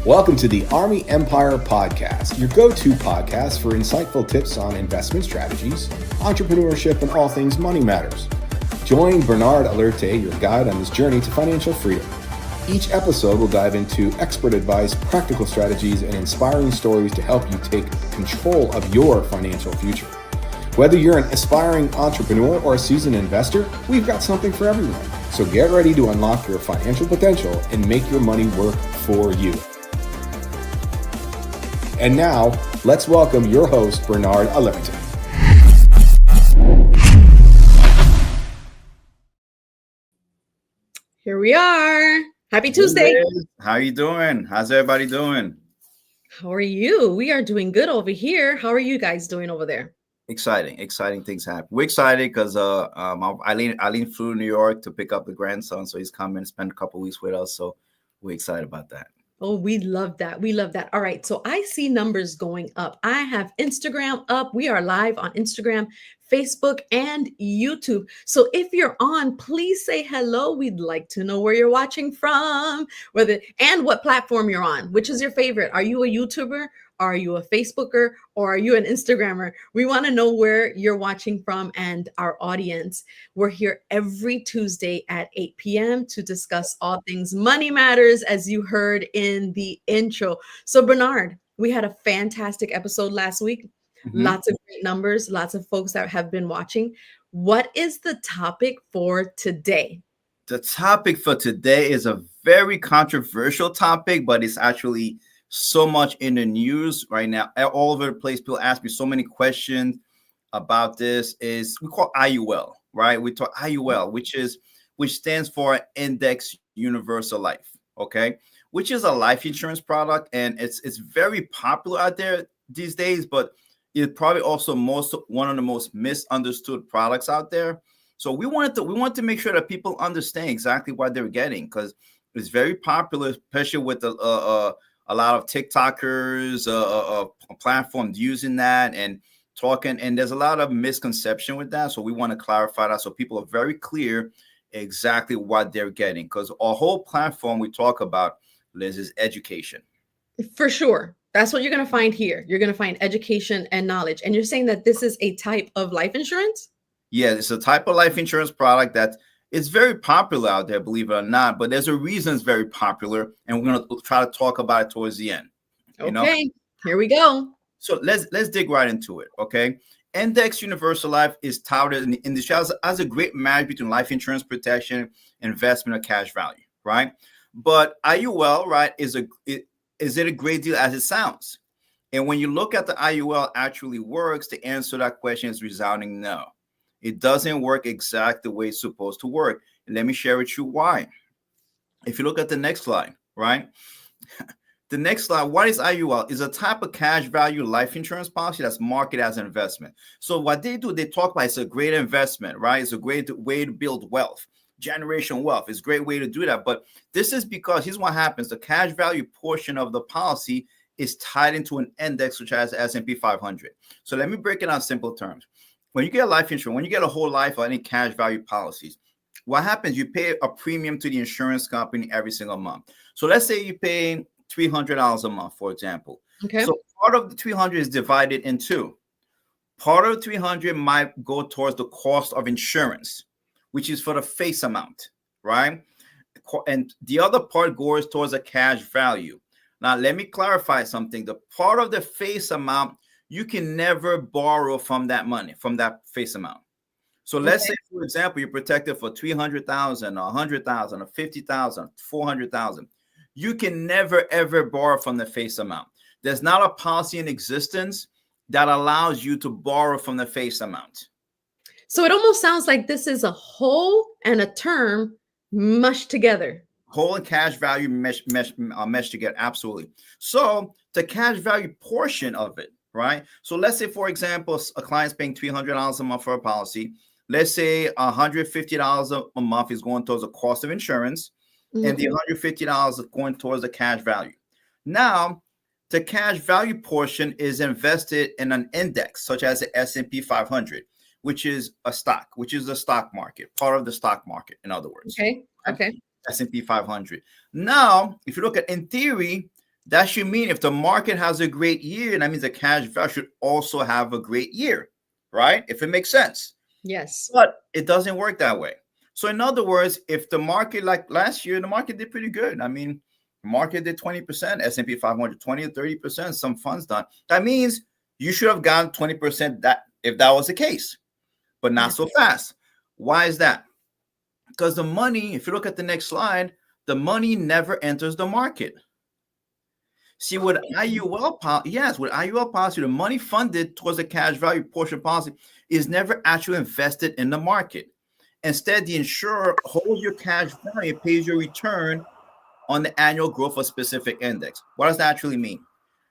Welcome to the Army Empire Podcast, your go-to podcast for insightful tips on investment strategies, entrepreneurship, and all things money matters. Join Bernard Alerte, your guide on this journey to financial freedom. Each episode will dive into expert advice, practical strategies, and inspiring stories to help you take control of your financial future. Whether you're an aspiring entrepreneur or a seasoned investor, we've got something for everyone. So get ready to unlock your financial potential and make your money work for you. And now, let's welcome your host, Bernard Alerte. Here we are. Happy Tuesday. How are you doing? How's everybody doing? How are you? We are doing good over here. How are you guys doing over there? Exciting things happen. We're excited because Eileen flew to New York to pick up the grandson, so he's coming and spend a couple weeks with us. So we're excited about that. Oh, we love that. We love that. All right. So I see numbers going up. I have Instagram up. We are live on Instagram, Facebook, and YouTube. So if you're on, please say hello. We'd like to know where you're watching from, and what platform you're on. Which is your favorite? Are you a YouTuber? Are you a Facebooker? Or are you an Instagrammer? We want to know where you're watching from and our audience. We're here every Tuesday at 8 p.m. to discuss all things money matters, as you heard in the intro. So Bernard, we had a fantastic episode last week. Lots of great numbers, lots of folks that have been watching. What is the topic for today? The topic for today is a very controversial topic, but it's actually so much in the news right now, all over the place. People ask me so many questions about this. Is we call IUL, right? We talk IUL, which stands for Index Universal Life, okay? Which is a life insurance product, and it's very popular out there these days, but it's probably also one of the most misunderstood products out there. So we wanted to make sure that people understand exactly what they're getting, because it's very popular, especially with a lot of TikTokers, platforms using that and talking, and there's a lot of misconception with that. So we want to clarify that so people are very clear exactly what they're getting, because our whole platform we talk about, Liz, is education. For sure. That's what you're going to find here. You're going to find education and knowledge. And you're saying that this is a type of life insurance? Yeah, it's a type of life insurance product that is very popular out there, believe it or not, but there's a reason it's very popular, and we're going to try to talk about it towards the end. Okay, here we go. So let's dig right into it, okay? Index Universal Life is touted in the industry as a great marriage between life insurance protection, investment, or cash value, right? But IUL, right, is it a great deal as it sounds? And when you look at the IUL actually works, the answer to that question is resounding no. It doesn't work exactly the way it's supposed to work. And let me share with you why. If you look at the next slide, right? The next slide, what is IUL? Is a type of cash value life insurance policy that's marketed as an investment. So what they do, they talk about it's a great investment, right? It's a great way to build wealth, generational wealth. It's a great way to do that. But this is because here's what happens. The cash value portion of the policy is tied into an index, which has S&P 500. So let me break it down in simple terms. When you get life insurance, when you get a whole life or any cash value policies, what happens? You pay a premium to the insurance company every single month. So let's say you pay $300 a month, for example. Okay. So part of the $300 is divided in two. Part of the $300 might go towards the cost of insurance, which is for the face amount, right? And the other part goes towards a cash value. Now, let me clarify something. The part of the face amount, you can never borrow from that money, from that face amount. So let's say, for example, you're protected for $300,000, $100,000, $50,000, $400,000. You can never, ever borrow from the face amount. There's not a policy in existence that allows you to borrow from the face amount. So it almost sounds like this is a whole and a term mushed together. Whole and cash value mesh together. Absolutely. So the cash value portion of it, right? So let's say, for example, a client's paying $300 a month for a policy. Let's say $150 a month is going towards the cost of insurance, and the $150 is going towards the cash value. Now, the cash value portion is invested in an index, such as the S&P 500, which is a stock, which is the stock market, part of the stock market, in other words. Okay. S&P 500. Now, if you look at, in theory, That should mean if the market has a great year, that means the cash value should also have a great year, right? If it makes sense. Yes. But it doesn't work that way. So in other words, if the market, like last year, the market did pretty good. I mean, the market did 20%, S&P 500, 20 or 30%, some funds done. That means you should have gotten 20% that if that was the case, but not so fast. Why is that? Because the money, if you look at the next slide, the money never enters the market. See, with IUL policy, with IUL policy, the money funded towards the cash value portion policy is never actually invested in the market. Instead, the insurer holds your cash value and pays your return on the annual growth of specific index. What does that actually mean?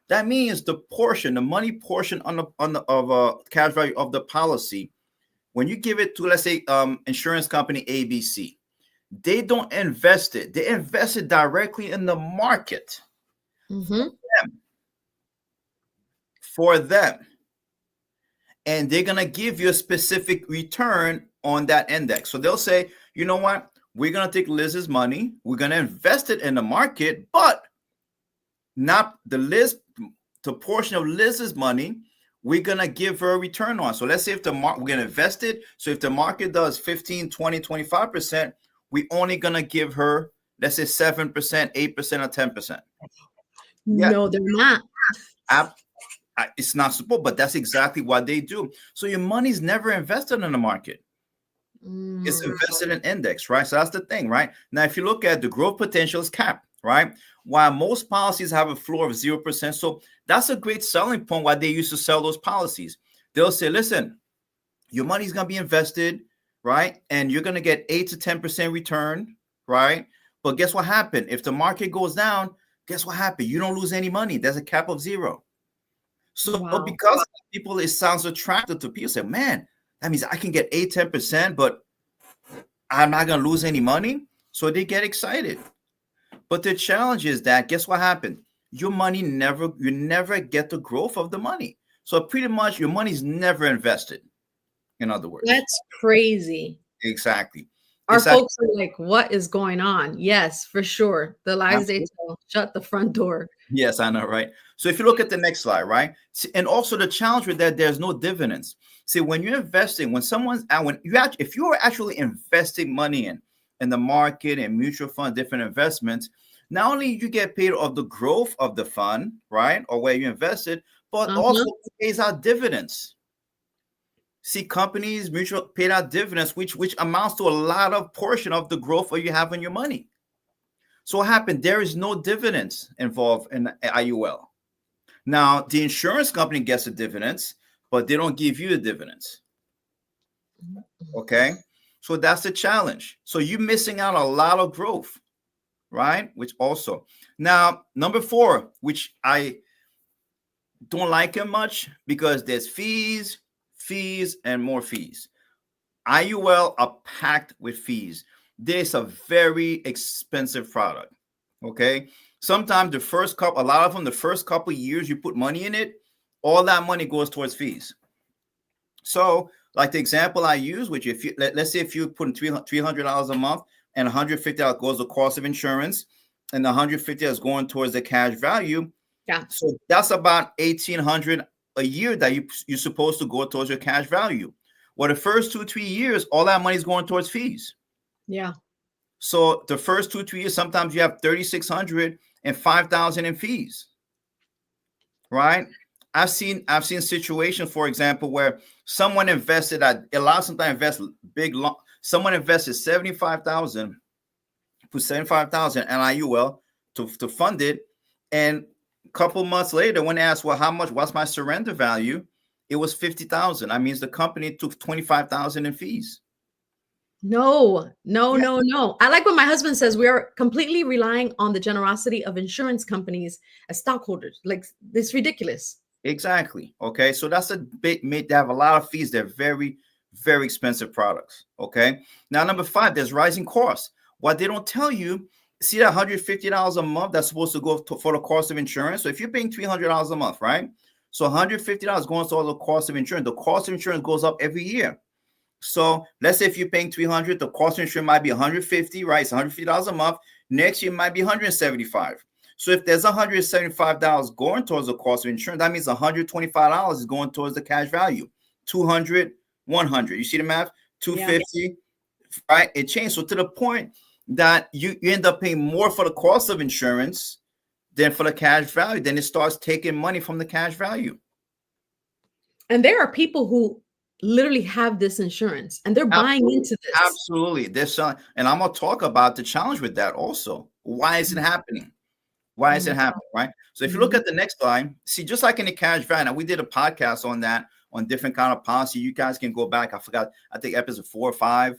That means the portion, the money portion on the cash value of the policy, when you give it to, let's say, insurance company ABC, they don't invest it. They invest it directly in the market. Mm-hmm. For them. And they're going to give you a specific return on that index. So they'll say, you know what? We're going to take Liz's money. We're going to invest it in the market, but not the portion of Liz's money, we're going to give her a return on. So let's say if the market, we're going to invest it. So if the market does 15, 20, 25%, we're only going to give her, let's say 7%, 8%, or 10%. Yeah. No, they're not. It's not supposed, but that's exactly what they do. So your money's never invested in the market. It's invested in index, right? So that's the thing, right? Now, if you look at the growth potential is capped, right? While most policies have a floor of 0%. So that's a great selling point why they used to sell those policies. They'll say, listen, your money's going to be invested, right? And you're going to get 8 to 10% return, right? But guess what happened? If the market goes down, guess what happened? You don't lose any money. There's a cap of 0. So because people, it sounds attractive to people. Say, man, that means I can get 8, 10%, but I'm not going to lose any money. So they get excited. But the challenge is that, guess what happened? Your money you never get the growth of the money. So pretty much your money's never invested. In other words. That's crazy. Exactly. Our folks are like, what is going on? Yes, for sure. The lies they tell, shut the front door. Yes, I know, right? So if you look at the next slide, right? And also the challenge with that, there's no dividends. See, when you're investing, if you are actually investing money in the market and mutual fund, different investments, not only you get paid of the growth of the fund, right? Or where you invested, but also it pays out dividends. See, companies mutual paid out dividends, which amounts to a lot of portion of the growth that you have in your money. So what happened? There is no dividends involved in IUL. Now, the insurance company gets the dividends, but they don't give you the dividends. Okay? So that's the challenge. So you're missing out a lot of growth, right? Which also. Now, number 4, which I don't like it much because there's fees, and more fees. IUL are packed with fees. This is a very expensive product. Okay. Sometimes the first couple of years you put money in it, all that money goes towards fees. So, like the example I use, which let's say if you put in $300 a month and $150 goes the cost of insurance, and the $150 is going towards the cash value. Yeah. So that's about $1,800 a year that you're supposed to go towards your cash value. Well, the first 2-3 years, all that money is going towards fees. Yeah. So the first 2-3 years, sometimes you have $3,600 and $5,000 in fees. Right? I've seen situations, for example, where someone invested someone invested $75,000, put $75,000 in IUL to fund it, and couple months later, when asked, well, what's my surrender value? It was $50,000. That means the company took $25,000 in fees. No. I like what my husband says. We are completely relying on the generosity of insurance companies as stockholders. Like, it's ridiculous. Exactly. Okay. So that's they have a lot of fees. They're very, very expensive products. Okay. Now, number 5, there's rising costs. What they don't tell you, see that $150 a month that's supposed to go for the cost of insurance. So if you're paying $300 a month, right? So $150 going to all the cost of insurance. The cost of insurance goes up every year. So let's say if you're paying $300, the cost of insurance might be $150, right? It's $150 a month. Next year might be $175. So if there's $175 going towards the cost of insurance, that means $125 is going towards the cash value. 200, 100. You see the math? 250, right? It changed. So to the point that you end up paying more for the cost of insurance than for the cash value. Then it starts taking money from the cash value. And there are people who literally have this insurance and they're buying into this. Absolutely. And I'm going to talk about the challenge with that also. Why is it happening? Why is it happening, right? So if you look at the next slide, see, just like in the cash value, now we did a podcast on that, on different kind of policy. You guys can go back. I forgot, I think episode 4 or 5.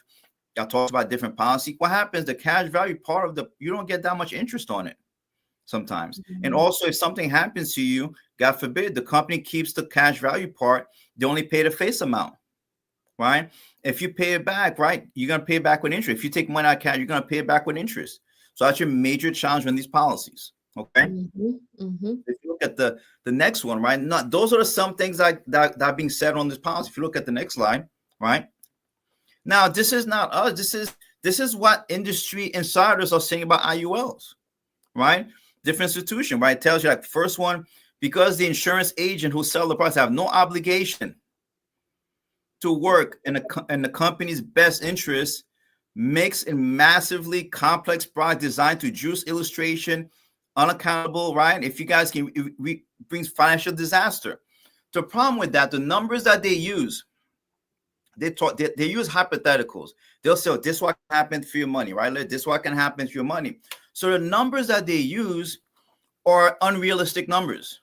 I talked about different policy. What happens? The cash value part of you don't get that much interest on it sometimes. And also, if something happens to you, God forbid, the company keeps the cash value part. They only pay the face amount, right? If you pay it back, right, you're going to pay it back with interest. If you take money out of cash, you're going to pay it back with interest. So that's your major challenge on these policies, okay? If you look at the next one, right, those are some things that are being said on this policy. If you look at the next slide, right? Now, this is not us. This is what industry insiders are saying about IULs, right? Different institution, right? It tells you, like, first one, because the insurance agent who sell the product have no obligation to work in the company's best interest, makes a massively complex product designed to juice illustration, unaccountable, right? If you guys can, it brings financial disaster. The problem with that, the numbers that they use, they use hypotheticals. They'll say, oh, this is what can happen for your money, right? This is what can happen for your money. So the numbers that they use are unrealistic numbers,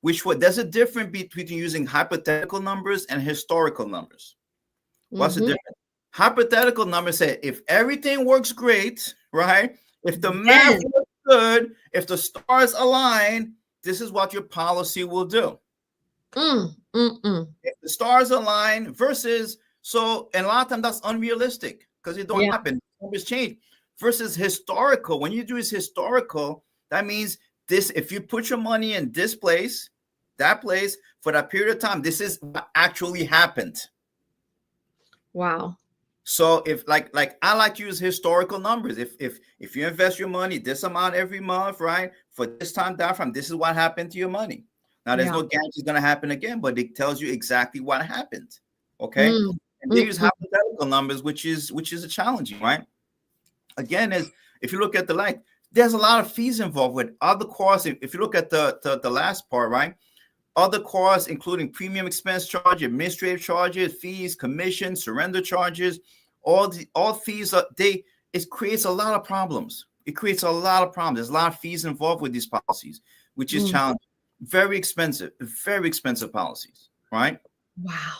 there's a difference between using hypothetical numbers and historical numbers. What's the difference? Hypothetical numbers say if everything works great, right? If the math works good, if the stars align, this is what your policy will do. If the stars align versus, and a lot of times that's unrealistic because it don't happen. Numbers change. Versus historical. When you do is historical, that means this, if you put your money in this place, that place for that period of time, this is what actually happened. Wow. So if like I like to use historical numbers. If you invest your money this amount every month, right, for this time that from, this is what happened to your money. Now there's no guarantee it's going to happen again, but it tells you exactly what happened. Okay, and they use hypothetical numbers, which is a challenging, right? Again, if you look at there's a lot of fees involved with other costs. If you look at the last part, right? Other costs, including premium expense charge, administrative charges, fees, commissions, surrender charges, all fees, it creates a lot of problems. It creates a lot of problems. There's a lot of fees involved with these policies, which is challenging. Very expensive policies, right? Wow.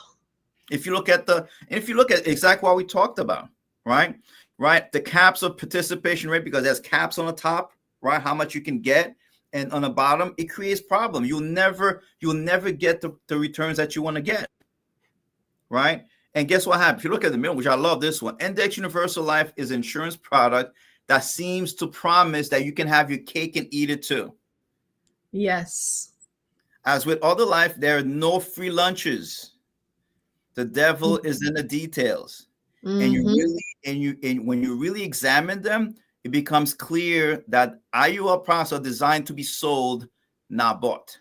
If you look at exactly what we talked about, right? Right, the caps of participation rate, because there's caps on the top, right? How much you can get, and on the bottom, it creates problem. You'll never get the returns that you want to get, right? And guess what happens? If you look at the middle, which I love this one, Index Universal Life is an insurance product that seems to promise that you can have your cake and eat it too. Yes. As with other life, there are no free lunches. The devil is in the details. And when you really examine them, it becomes clear that IUL products are designed to be sold, not bought.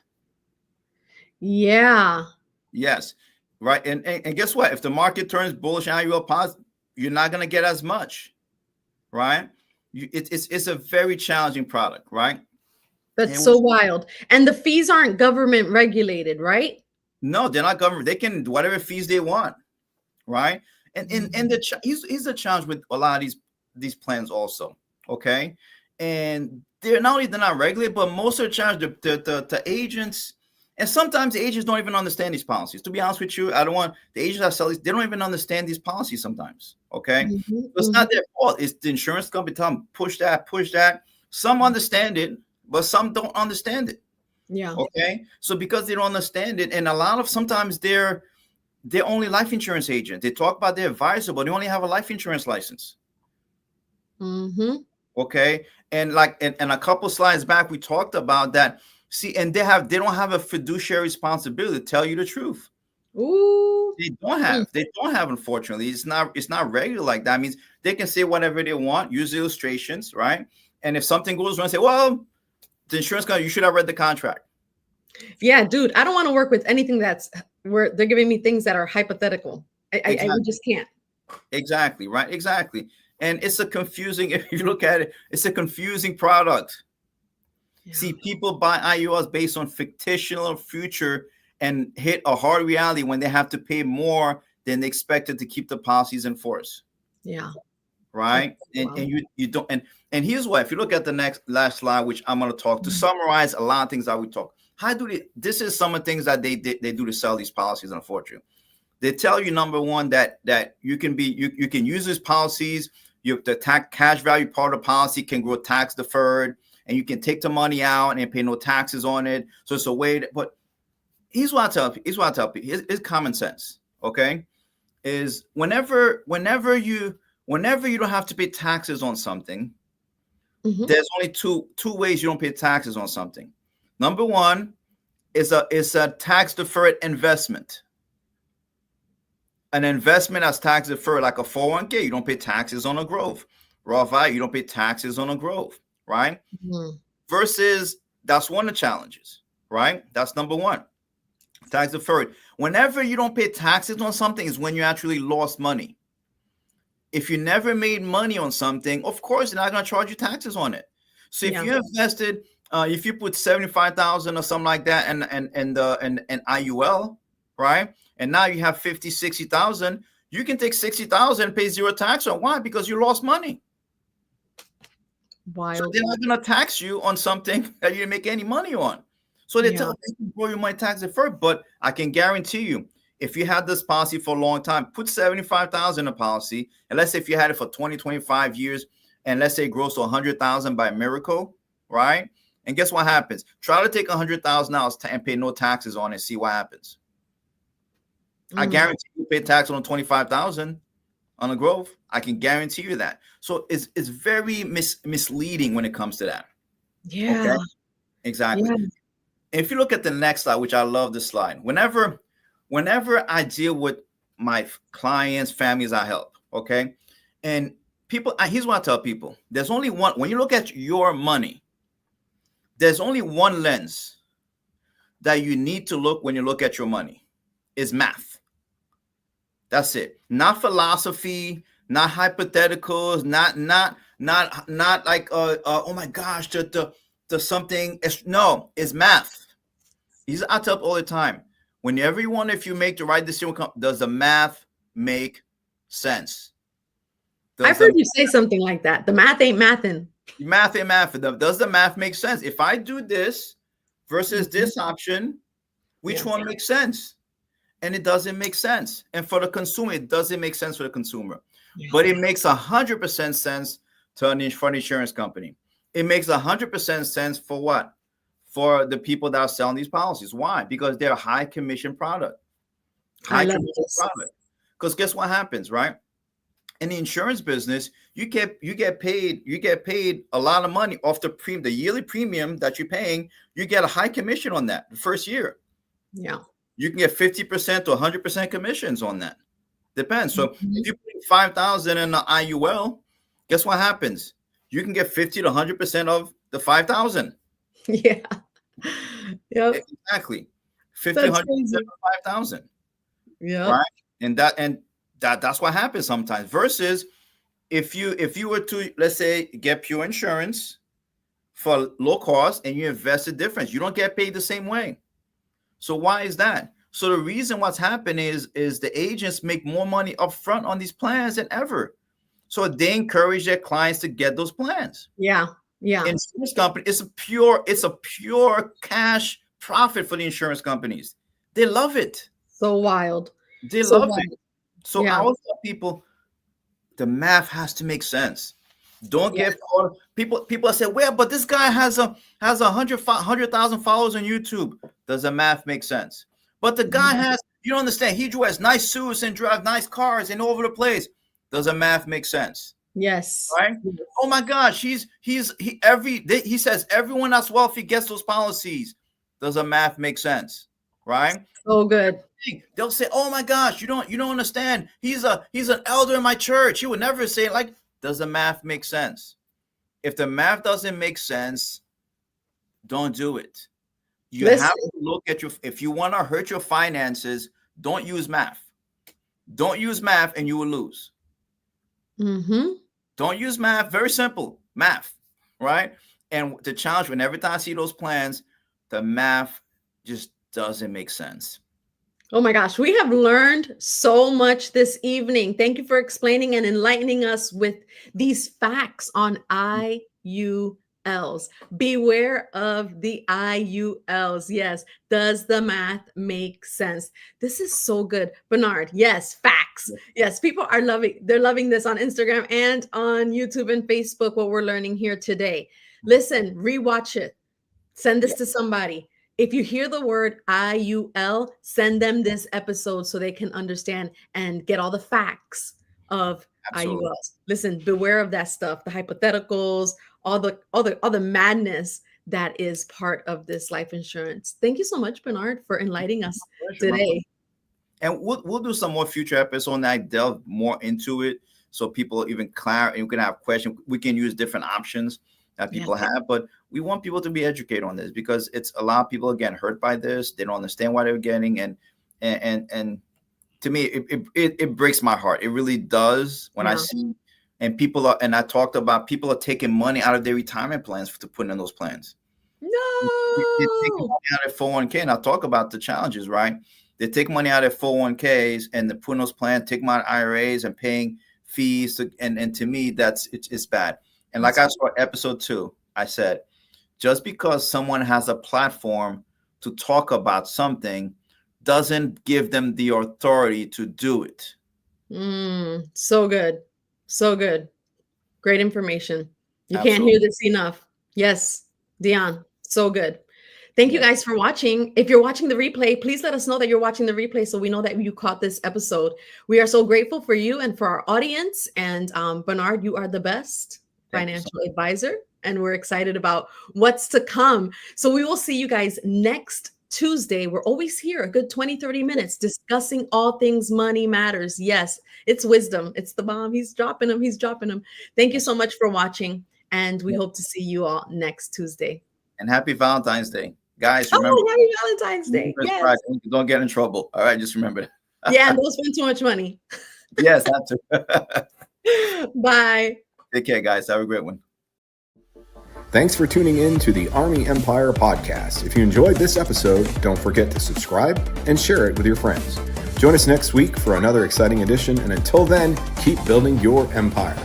Yeah. Yes. Right. And guess what? If the market turns bullish on IUL products, you're not going to get as much. Right. It's a very challenging product. Right. That's so wild. And the fees aren't government regulated, right? No, they're not government. They can do whatever fees they want. Right. And here's the challenge with a lot of these plans also, okay? And they're not regulated, but most of the challenge, the agents, and sometimes the agents don't even understand these policies. To be honest with you, the agents that sell these, they don't even understand these policies sometimes, okay? So it's not their fault. It's the insurance company telling them, push that. Some understand it, but some don't understand it. Yeah. Okay? So because they don't understand it, and sometimes they're only life insurance agent. They talk about their advisor, but they only have a life insurance license. Okay. And and a couple slides back, we talked about that. See, and they don't have a fiduciary responsibility to tell you the truth. Ooh. They don't have, unfortunately. It's not regular like that. It means they can say whatever they want, use illustrations, right? And if something goes wrong, say, well, the insurance company, you should have read the contract. Yeah, dude, I don't want to work with anything that's where they're giving me things that are hypothetical. I just can't. Exactly, right? Exactly. And it's a confusing, if you look at it, it's a confusing product. Yeah. See, people buy IULs based on fictional future and hit a hard reality when they have to pay more than they expected to keep the policies in force. Yeah. Right. Wow. And you don't, and here's why, if you look at the last slide, which I'm going to talk to summarize a lot of things that we talk. How do they, this is some of the things that they do to sell these policies, unfortunately. They tell you, number one, that you can use these policies. The cash value part of the policy can grow tax deferred, and you can take the money out and pay no taxes on it. So it's a way that, but here's what I tell people. It's common sense. Okay. Is whenever you don't have to pay taxes on something, there's only two ways you don't pay taxes on something. Number one is a tax deferred investment. An investment that's tax deferred, like a 401k, you don't pay taxes on a growth. Roth IRA, you don't pay taxes on a growth, right? Versus, that's one of the challenges, right? That's number one. Tax deferred. Whenever you don't pay taxes on something is when you actually lost money. If you never made money on something, of course, they're not going to charge you taxes on it. So if you invested, if you put 75,000 or something like that in IUL, right? And now you have 50, 60,000, you can take 60,000 and pay zero tax on. Why? Because you lost money. Wild. So they're not going to tax you on something that you didn't make any money on. So they tell you to grow your money tax deferred. But I can guarantee you, if you had this policy for a long time, put 75,000 in a policy, and let's say if you had it for 20, 25 years, and let's say it grows to 100,000 by miracle, right? And guess what happens? Try to take $100,000 and pay no taxes on it. See what happens. I guarantee you pay tax on 25,000 on a growth. I can guarantee you that. So it's very misleading when it comes to that. Yeah. Okay? Exactly. Yeah. If you look at the next slide, which I love this slide, whenever I deal with my clients, families I help, okay, and people, here's what I tell people: there's only one. When you look at your money, there's only one lens that you need to look when you look at your money, is math. That's it. Not philosophy, not hypotheticals, not like oh my gosh, to something. No, it's math. I tell all the time. Whenever you wonder if you make the right decision, does the math make sense? I've heard you say something like that. The math ain't mathin'. Math ain't mathin'. Does the math make sense? If I do this versus this option, which one makes sense? And it doesn't make sense. And for the consumer, it doesn't make sense for the consumer. But it makes 100% sense for an insurance company. It makes 100% sense for what? For the people that are selling these policies. Why? Because they're a high commission product. High commission product. Because guess what happens, right? In the insurance business, you get paid a lot of money off the yearly premium that you're paying. You get a high commission on that the first year. Yeah. You can get 50% to 100% commissions on that. Depends. So if you put 5,000 in the IUL, guess what happens? You can get 50 to 100% of the 5,000. Yeah. Yep. Exactly. 50, 100% of 5,000. Yeah. Right. And that's what happens sometimes. Versus if you were to, let's say, get pure insurance for low cost and you invest the difference, you don't get paid the same way. So why is that? So the reason what's happened is the agents make more money up front on these plans than ever. So they encourage their clients to get those plans. Yeah. Yeah. Insurance company, it's a pure cash profit for the insurance companies. They love it. So wild. They love it. So I always tell people, the math has to make sense. Don't get caught. People say, well, but this guy has 100,000 followers on YouTube. Does the math make sense? But the guy has, you don't understand. He drives nice suits and drives nice cars and all over the place. Does the math make sense? Yes. Right? Oh my gosh, he says everyone that's wealthy gets those policies. Does the math make sense? Right? So good. They'll say, oh my gosh, you don't understand. He's an elder in my church. He would never say it like. Does the math make sense? If the math doesn't make sense, don't do it. You Listen. have to look at if you want to hurt your finances, don't use math. Don't use math and you will lose. Don't use math. Very simple. Math, right? And the challenge, when every time I see those plans, the math just doesn't make sense. Oh my gosh, we have learned so much this evening. Thank you for explaining and enlightening us with these facts on IULs. Beware of the IULs. Yes. Does the math make sense? This is so good. Bernard, yes, facts. Yes, people are loving this on Instagram and on YouTube and Facebook, what we're learning here today. Listen, rewatch it. Send this to somebody. If you hear the word IUL, send them this episode so they can understand and get all the facts of IULs. Listen, beware of that stuff, the hypotheticals, all the madness that is part of this life insurance. Thank you so much, Bernard, for enlightening us today. And we'll do some more future episodes and I delve more into it so people even clarify. You can have questions. We can use different options that people have, but we want people to be educated on this because it's a lot of people again hurt by this. They don't understand why they're getting, and to me it breaks my heart. It really does when I see and I talked about people are taking money out of their retirement plans to put in those plans. No, they're taking money out of 401k, and I'll talk about the challenges. Right, they take money out of 401ks and they put in those plans, take money out of IRAs and paying fees, and to me it's bad. And like I saw episode 2, I said, just because someone has a platform to talk about something doesn't give them the authority to do it. So good. So good. Great information. You can't hear this enough. Yes, Dion, so good. Thank you guys for watching. If you're watching the replay, please let us know that you're watching the replay so we know that you caught this episode. We are so grateful for you and for our audience. And Bernard, you are the best financial advisor, and we're excited about what's to come. So we will see you guys next Tuesday. We're always here a good 20-30 minutes discussing all things money matters. Yes, it's wisdom. It's the bomb. He's dropping them. Thank you so much for watching, and we hope to see you all next Tuesday. And happy Valentine's Day, guys. Remember, happy Valentine's Day. Yes. Don't get in trouble. All right, just remember that. Yeah, and don't spend too much money. Yes, not to. Bye. Take care, guys. Have a great one. Thanks for tuning in to the Army Empire podcast. If you enjoyed this episode, don't forget to subscribe and share it with your friends. Join us next week for another exciting edition, and until then, keep building your empire.